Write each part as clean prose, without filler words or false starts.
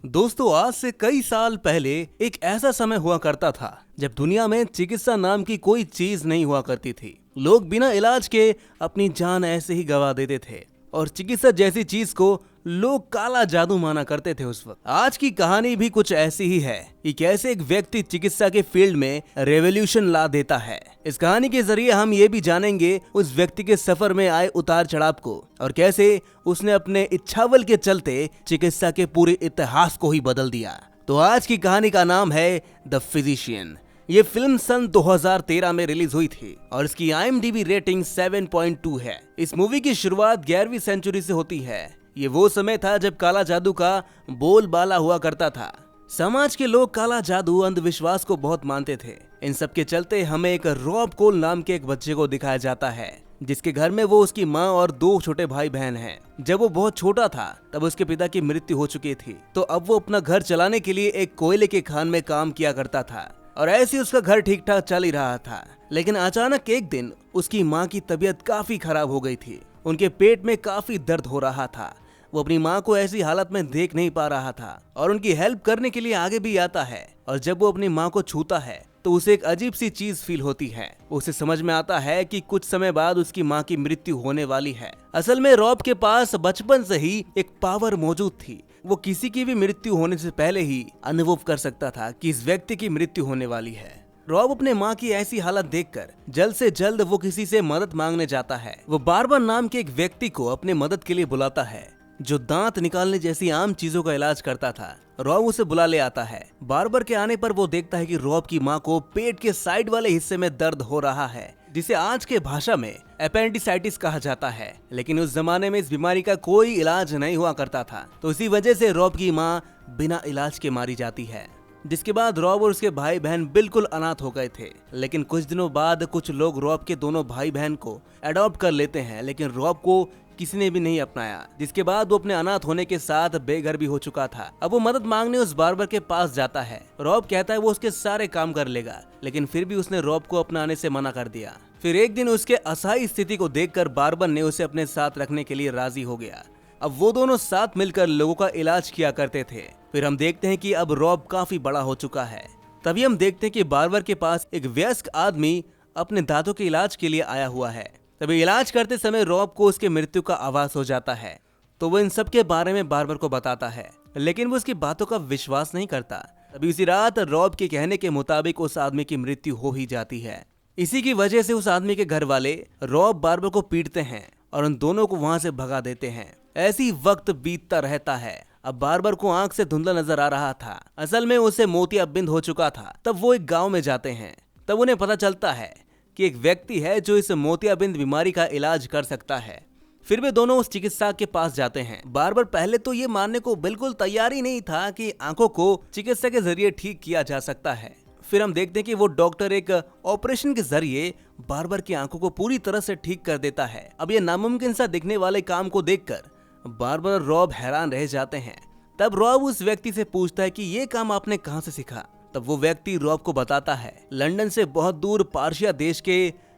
दोस्तों, आज से कई साल पहले एक ऐसा समय हुआ करता था जब दुनिया में चिकित्सा नाम की कोई चीज नहीं हुआ करती थी। लोग बिना इलाज के अपनी जान ऐसे ही गंवा देते थे और चिकित्सा जैसी चीज को लोग काला जादू माना करते थे उस वक्त। आज की कहानी भी कुछ ऐसी ही है कि कैसे एक व्यक्ति चिकित्सा के फील्ड में रेवोल्यूशन ला देता है। इस कहानी के जरिए हम ये भी जानेंगे उस व्यक्ति के सफर में आए उतार चढ़ाव को और कैसे उसने अपने इच्छाबल के चलते चिकित्सा के पूरे इतिहास को ही बदल दिया। तो आज की कहानी का नाम है द फिजिशियन। ये फिल्म सन 2013 में रिलीज हुई थी और इसकी IMDb रेटिंग 7.2 है। इस मूवी की शुरुआत 11वीं सेंचुरी से होती है। ये वो समय था जब काला जादू का बोलबाला हुआ करता था। समाज के लोग काला जादू अंधविश्वास को बहुत मानते थे। इन सब के चलते हमें एक रॉब कोल नाम के एक बच्चे को दिखाया जाता है जिसके घर में वो उसकी माँ और 2 छोटे भाई बहन हैं। जब वो बहुत छोटा था तब उसके पिता की मृत्यु हो चुकी थी, तो अब वो अपना घर चलाने के लिए एक कोयले के खान में काम किया करता था और ऐसे ही उसका घर ठीक ठाक चल ही रहा था। लेकिन अचानक एक दिन उसकी माँ की तबीयत काफी खराब हो गई थी। उनके पेट में काफी दर्द हो रहा था। वो अपनी माँ को ऐसी हालत में देख नहीं पा रहा था और उनकी हेल्प करने के लिए आगे भी आता है। और जब वो अपनी माँ को छूता है तो उसे एक अजीब सी चीज फील होती है। उसे समझ में आता है कि कुछ समय बाद उसकी माँ की मृत्यु होने वाली है। असल में रॉब के पास बचपन से ही एक पावर मौजूद थी। वो किसी की भी मृत्यु होने से पहले ही अनुभव कर सकता था कि इस व्यक्ति की मृत्यु होने वाली है। रॉब अपने माँ की ऐसी हालत देखकर जल्द से जल्द वो किसी से मदद मांगने जाता है। वो बार्बर नाम के एक व्यक्ति को अपने मदद के लिए बुलाता है जो दांत निकालने जैसी आम चीजों का इलाज करता था। रॉब उसे बुला ले आता है। बार्बर के आने पर वो देखता है कि रॉब की माँ को पेट के साइड वाले हिस्से में दर्द हो रहा है जिसे आज के भाषा में एपेंडिसाइटिस कहा जाता है। लेकिन उस जमाने में इस बीमारी का कोई इलाज नहीं हुआ करता था, तो इसी वजह से रॉब की माँ बिना इलाज के मारी जाती है। जिसके बाद रॉब और उसके भाई बहन बिल्कुल अनाथ हो गए थे। लेकिन कुछ दिनों बाद कुछ लोग रॉब के दोनों भाई बहन को अडॉप्ट कर लेते हैं, लेकिन रॉब को किसी ने भी नहीं अपनाया। जिसके बाद वो अपने अनाथ होने के साथ बेघर भी हो चुका था। अब वो मदद मांगने उस बार्बर के पास जाता है। रॉब कहता है वो उसके सारे काम कर लेगा, लेकिन फिर भी उसने रॉब को अपनाने से मना कर दिया। फिर एक दिन उसके असहाय स्थिति को देखकर बार्बर ने उसे अपने साथ रखने के लिए राजी हो गया। अब वो दोनों साथ मिलकर लोगों का इलाज किया करते थे। फिर हम देखते हैं कि अब रॉब काफी बड़ा हो चुका है। तभी हम देखते हैं कि बार्बर के पास एक वयस्क आदमी अपने दांतों के इलाज के लिए आया हुआ है। तभी इलाज करते समय रॉब को उसके मृत्यु का आभास हो जाता है, तो वो इन सब के बारे में बार्बर को बताता है, लेकिन वो उसकी बातों का विश्वास नहीं करता। तभी उसी रात रॉब के कहने के मुताबिक उस आदमी की मृत्यु हो ही जाती है। इसी की वजह से उस आदमी के घर वाले रॉब बार्बर को पीटते हैं और उन दोनों को वहां से भगा देते हैं। ऐसी वक्त बीतता रहता है। अब बार्बर को आंख से धुंधला नजर आ रहा था। असल में उसे मोतियाबिंद हो चुका था। तब वो एक गाँव में जाते हैं। तब उन्हें पता चलता है कि एक व्यक्ति है जो इस मोतियाबिंद बीमारी का इलाज कर सकता है। फिर वे दोनों उस चिकित्सक के पास जाते हैं। बार्बर पहले तो ये मानने को बिल्कुल तैयार ही नहीं था कि आंखों को चिकित्सा के जरिए ठीक किया जा सकता है। फिर हम देखते हैं कि वो डॉक्टर एक ऑपरेशन के जरिए बार्बर की आंखों को पूरी तरह से ठीक कर देता है। अब ये नामुमकिन सा दिखने वाले काम को देखकर बार्बर और रॉब हैरान रह जाते हैं। तब रॉब उस व्यक्ति से पूछता है कि ये काम आपने कहाँ से सीखा। तब वो व्यक्ति रॉब को बताता है लंदन से बहुत दूर पार्शिया देश के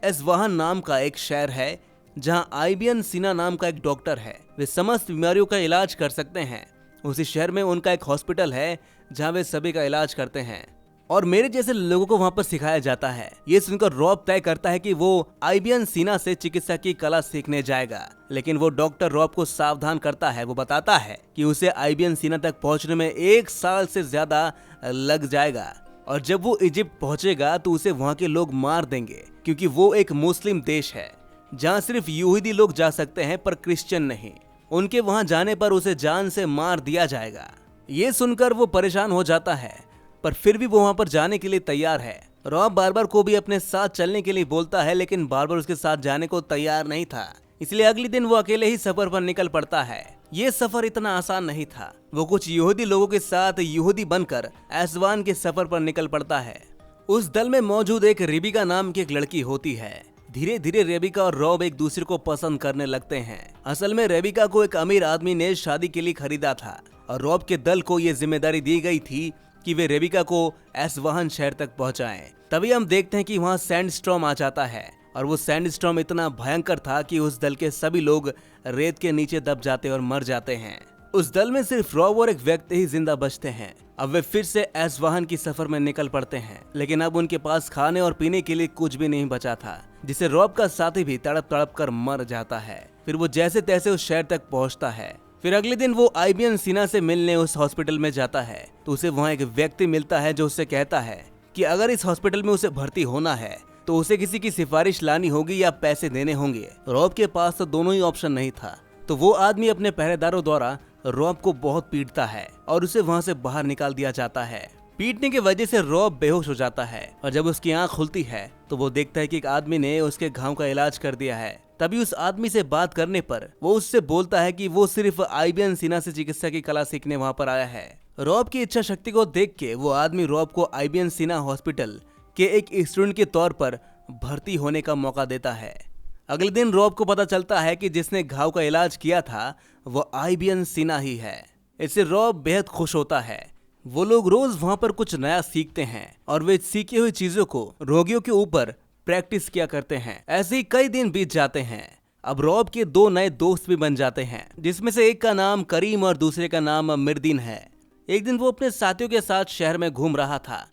एस्वाहन नाम का एक शहर है जहाँ आइबियन सीना नाम का एक डॉक्टर है। वे समस्त बीमारियों का इलाज कर सकते हैं। उसी शहर में उनका एक हॉस्पिटल है जहाँ वे सभी का इलाज करते हैं और मेरे जैसे लोगों को वहाँ पर सिखाया जाता है। ये सुनकर रॉब तय करता है कि वो आइबियन सीना से चिकित्सा की कला सीखने जाएगा। लेकिन वो डॉक्टर रॉब को सावधान करता है। वो बताता है कि उसे आइबियन सीना तक पहुँचने में 1 साल से ज्यादा लग जाएगा और जब वो इजिप्ट पहुँचेगा तो उसे वहाँ के लोग मार देंगे, क्योंकि वो एक मुस्लिम देश है जहाँ सिर्फ यहूदी लोग जा सकते हैं पर क्रिश्चियन नहीं। उनके वहाँ जाने पर उसे जान से मार दिया जाएगा। ये सुनकर वो परेशान हो जाता है, पर फिर भी वो वहाँ पर जाने के लिए तैयार है। रॉब बार्बर को भी अपने साथ चलने के लिए बोलता है, लेकिन बार्बर उसके साथ जाने को तैयार नहीं था। इसलिए अगले दिन वो अकेले ही सफर पर निकल पड़ता है। ये सफर इतना आसान नहीं था। वो कुछ यहूदी लोगों के साथ यहूदी बनकर एस्वान के सफर पर निकल पड़ता है। उस दल में मौजूद एक रेबिका नाम की एक लड़की होती है। धीरे धीरे रेबिका और रॉब एक दूसरे को पसंद करने लगते हैं। असल में रेबिका को एक अमीर आदमी ने शादी के लिए खरीदा था और रॉब के दल को ये जिम्मेदारी दी गई थी कि वे रेबिका को एस्वाहन शहर तक पहुंचाएं। तभी हम देखते हैं कि वहां सैंडस्टॉर्म आ जाता है और वो सैंडस्टॉर्म इतना भयंकर था कि उस दल के सभी लोग रेत के नीचे दब जाते और मर जाते हैं। उस दल में सिर्फ रॉब और एक व्यक्ति ही जिंदा बचते हैं। अब वे फिर से एस्वाहन की सफर में निकल पड़ते हैं, लेकिन अब उनके पास खाने और पीने के लिए कुछ भी नहीं बचा था, जिसे रॉब का साथी भी तड़प तड़प कर मर जाता है। फिर वो जैसे तैसे उस शहर तक पहुंचता है। फिर अगले दिन वो आईबीएन सिन्हा से मिलने उस हॉस्पिटल में जाता है, तो उसे वहाँ एक व्यक्ति मिलता है जो उससे कहता है कि अगर इस हॉस्पिटल में उसे भर्ती होना है तो उसे किसी की सिफारिश लानी होगी या पैसे देने होंगे। रॉब के पास तो दोनों ही ऑप्शन नहीं था, तो वो आदमी अपने पहरेदारों द्वारा रॉब को बहुत पीटता है और उसे वहाँ से बाहर निकाल दिया जाता है। पीटने की वजह से रॉब बेहोश हो जाता है और जब उसकी आंख खुलती है तो वो देखता है कि एक आदमी ने उसके घाव का इलाज कर दिया है। तभी उस आदमी से बात करने पर वो उससे बोलता है कि वो सिर्फ आईबीएन सिन्हा से चिकित्सा की कला सीखने वहाँ पर आया है। रॉब की इच्छा शक्ति को देख के वो आदमी रॉब को आईबीएन सिन्हा हॉस्पिटल के एक स्टूडेंट के तौर पर भर्ती होने का मौका देता है। अगले दिन रॉब को पता चलता है कि जिसने घाव का इलाज किया था वो आईबीएन सिन्हा ही है। इससे रॉब बेहद खुश होता है। वो लोग रोज वहाँ पर कुछ नया सीखते हैं और वे सीखी हुई चीजों को रोगियों के ऊपर प्रैक्टिस किया करते हैं। ऐसे ही कई दिन बीत जाते हैं। अब रॉब के दो नए दोस्त भी बन जाते हैं, जिसमें से एक का नाम करीम और दूसरे का नाम मिर्दीन है। एक दिन वो अपने साथियों के साथ शहर में घूम रहा था,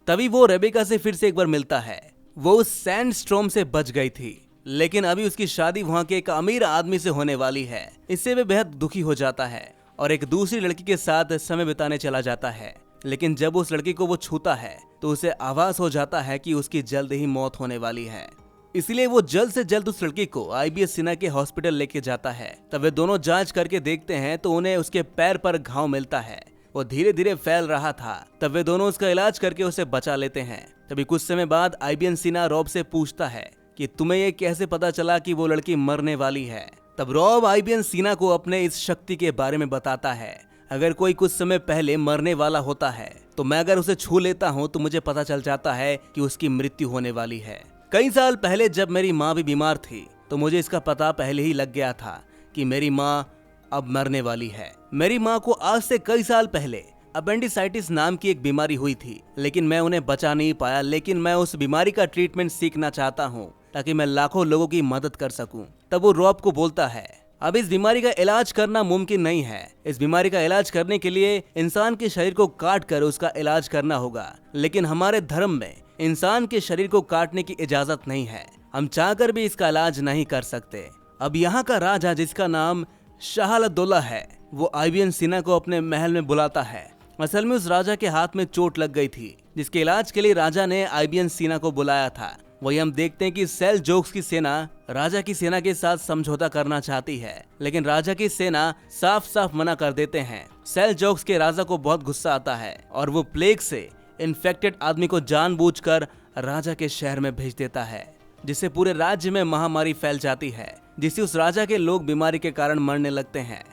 तभी वो रेबिका से फिर से एक बार मिलता है। वो उस सैंडस्टॉर्म से बच गई थी, लेकिन अभी उसकी शादी वहाँ के एक अमीर आदमी से होने वाली है। इससे वे बेहद दुखी हो जाता है और एक दूसरी लड़की के साथ समय बिताने चला जाता है। लेकिन जब उस लड़की को वो छूता है तो उसे आभास हो जाता है कि उसकी जल्द ही मौत होने वाली है। इसलिए वो जल्द से जल्द उस लड़की को आईबीएस सिन्हा के हॉस्पिटल लेके जाता है। तब वे दोनों जांच करके देखते हैं तो उन्हें उसके पैर पर घाव मिलता है। वो धीरे धीरे फैल रहा था। तब वे दोनों उसका इलाज करके उसे बचा लेते हैं। तभी कुछ समय बाद आईबीएन सिन्हा रॉब से पूछता है कि तुम्हें ये कैसे पता चला कि वो लड़की मरने वाली है। तब रॉब आईबीएन सिन्हा को अपने इस शक्ति के बारे में बताता है। अगर कोई कुछ समय पहले मरने वाला होता है तो मैं अगर उसे छू लेता हूँ तो मुझे पता चल जाता है कि उसकी मृत्यु होने वाली है। कई साल पहले जब मेरी माँ भी बीमार थी तो मुझे इसका पता पहले ही लग गया था कि मेरी माँ अब मरने वाली है। मेरी माँ को आज से कई साल पहले अपेंडिसाइटिस नाम की एक बीमारी हुई थी, लेकिन मैं उन्हें बचा नहीं पाया। लेकिन मैं उस बीमारी का ट्रीटमेंट सीखना चाहता हूँ ताकि मैं लाखों लोगों की मदद कर सकूं। तब वो रॉब को बोलता है अब इस बीमारी का इलाज करना मुमकिन नहीं है। इस बीमारी का इलाज करने के लिए इंसान के शरीर को काट कर उसका इलाज करना होगा, लेकिन हमारे धर्म में इंसान के शरीर को काटने की इजाजत नहीं है। हम चाहकर भी इसका इलाज नहीं कर सकते। अब यहाँ का राजा, जिसका नाम शाहलदौला है, वो आईबीएन सिन्हा को अपने महल में बुलाता है। असल में उस राजा के हाथ में चोट लग गई थी, जिसके इलाज के लिए राजा ने आईबीएन सिन्हा को बुलाया था। वही हम देखते हैं कि सेल्जोक्स की सेना राजा की सेना के साथ समझौता करना चाहती है, लेकिन राजा की सेना साफ साफ मना कर देते हैं। सेल्जोक्स के राजा को बहुत गुस्सा आता है और वो प्लेग से इन्फेक्टेड आदमी को जानबूझकर राजा के शहर में भेज देता है, जिससे पूरे राज्य में महामारी फैल जाती है, जिससे उस राजा के लोग बीमारी के कारण मरने लगते हैं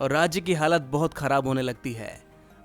और राज्य की हालत बहुत खराब होने लगती है।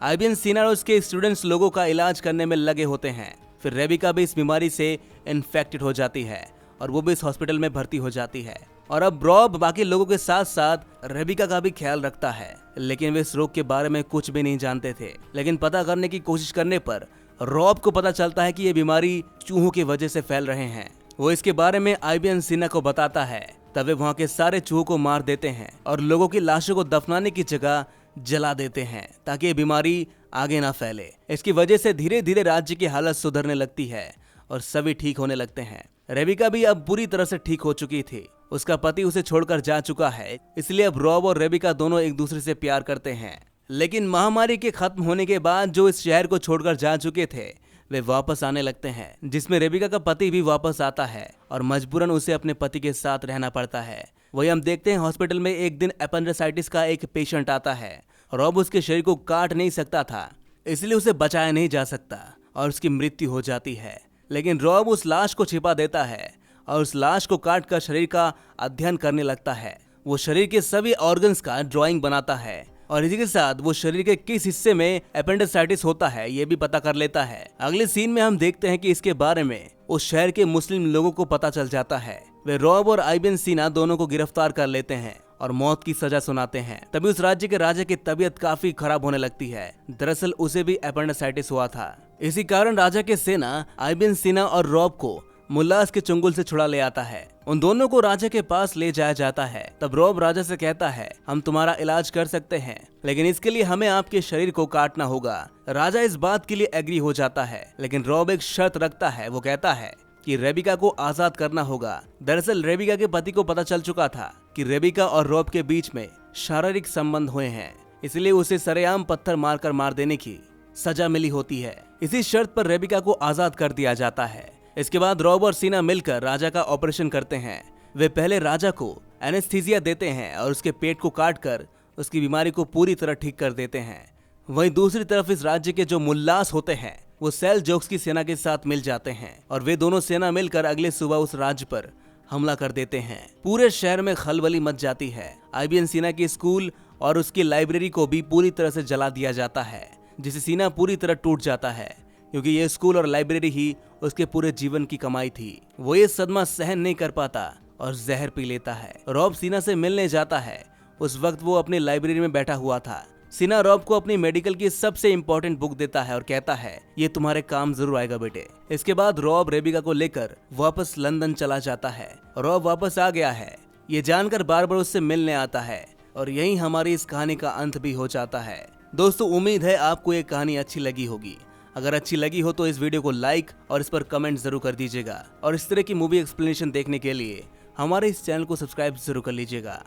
आईबीएन सिन्हा और उसके स्टूडेंट्स लोगों का इलाज करने में लगे होते हैं। फिर रेबिका भी इस बीमारी से इन्फेक्टेड हो जाती है और वो भी इस हॉस्पिटल में भर्ती हो जाती है। और अब रॉब बाकी लोगों के साथ साथ रेबिका का भी ख्याल रखता है, लेकिन वे इस रोग के बारे में कुछ भी नहीं जानते थे। लेकिन पता करने की कोशिश करने पर रॉब को पता चलता है कि ये बीमारी चूहों की वजह से फैल रहे हैं। वो इसके बारे में आईबीएन सिन्हा को बताता है। तब वे वहाँ के सारे चूहों को मार देते हैं और लोगों की लाशों को दफनाने की जगह जला देते हैं ताकि ये बीमारी आगे ना फैले। इसकी वजह से धीरे धीरे राज्य की हालत सुधरने लगती है और सभी ठीक होने लगते हैं। रेबिका भी अब पूरी तरह से ठीक हो चुकी थी। उसका पति उसे छोड़कर जा चुका है, इसलिए अब रॉब और रेबिका दोनों एक दूसरे से प्यार करते हैं। लेकिन महामारी के खत्म होने के बाद जो इस शहर को छोड़कर जा चुके थे वे वापस आने लगते हैं, जिसमें रेबिका का पति भी वापस आता है और मजबूरन उसे अपने पति के साथ रहना पड़ता है। वही हम देखते हैं हॉस्पिटल में एक दिन अपेंडिसाइटिस का एक पेशेंट आता है। रॉब उसके शरीर को काट नहीं सकता था, इसलिए उसे बचाया नहीं जा सकता और उसकी मृत्यु हो जाती है। लेकिन रॉब उस लाश को छिपा देता है और उस लाश को काट कर शरीर का अध्ययन करने लगता है। वो शरीर के सभी ऑर्गन्स का ड्राइंग बनाता है और इसी के साथ वो शरीर के किस हिस्से में अपेंडिसाइटिस होता है ये भी पता कर लेता है। अगले सीन में हम देखते हैं कि इसके बारे में उस शहर के मुस्लिम लोगों को पता चल जाता है। वे रॉब और आईबीएन सिन्हा दोनों को गिरफ्तार कर लेते हैं और मौत की सजा सुनाते हैं। तभी उस राज्य के राजा की तबीयत काफी खराब होने लगती है। दरअसल उसे भी अपेंडिसाइटिस हुआ था। इसी कारण राजा के सेना आईबीएन सिन्हा और रॉब को मुल्लास के चुंगल से छुड़ा ले आता है। उन दोनों को राजा के पास ले जाया जाता है। तब रॉब राजा से कहता है, हम तुम्हारा इलाज कर सकते हैं, लेकिन इसके लिए हमें आपके शरीर को काटना होगा। राजा इस बात के लिए एग्री हो जाता है, लेकिन रॉब एक शर्त रखता है। वो कहता है कि रेबिका को आजाद करना होगा। दरअसल रेबिका के पति को पता चल चुका था कि रेबिका और रॉब के बीच में शारीरिक संबंध हुए हैं, इसलिए उसे सरेआम पत्थर मारकर मार देने की सजा मिली होती है। इसी शर्त पर रेबिका को आजाद कर दिया जाता है। इसके बाद रॉब और सीना मिलकर राजा का ऑपरेशन करते हैं। वे पहले राजा को एनेस्थीसिया देते हैं और उसके पेट को काटकर उसकी बीमारी को पूरी तरह ठीक कर देते हैं। वहीं दूसरी तरफ इस राज्य के जो मुल्लास होते हैं वो सेल्जोक्स की सेना के साथ मिल जाते हैं और वे दोनों सेना मिलकर अगले सुबह उस राज्य पर हमला कर देते हैं। पूरे शहर में खलबली मच जाती है। आईबीएन सीना की स्कूल और उसकी लाइब्रेरी को भी पूरी तरह से जला दिया जाता है, जिससे सीना पूरी तरह टूट जाता है, क्योंकि ये स्कूल और लाइब्रेरी ही उसके पूरे जीवन की कमाई थी। वो ये सदमा सहन नहीं कर पाता और जहर पी लेता है। रॉब सीना से मिलने जाता है। उस वक्त वो अपनी लाइब्रेरी में बैठा हुआ था। सीना रॉब को अपनी मेडिकल की सबसे इम्पोर्टेंट बुक देता है और कहता है, ये तुम्हारे काम जरूर आएगा बेटे। इसके बाद रॉब रेबिका को लेकर वापस लंदन चला जाता है। रॉब वापस आ गया है ये जानकर बार बार उससे मिलने आता है और यही हमारी इस कहानी का अंत भी हो जाता है। दोस्तों, उम्मीद है आपको ये कहानी अच्छी लगी होगी। अगर अच्छी लगी हो तो इस वीडियो को लाइक और इस पर कमेंट जरूर कर दीजिएगा और इस तरह की मूवी एक्सप्लेनेशन देखने के लिए हमारे इस चैनल को सब्सक्राइब जरूर कर लीजिएगा।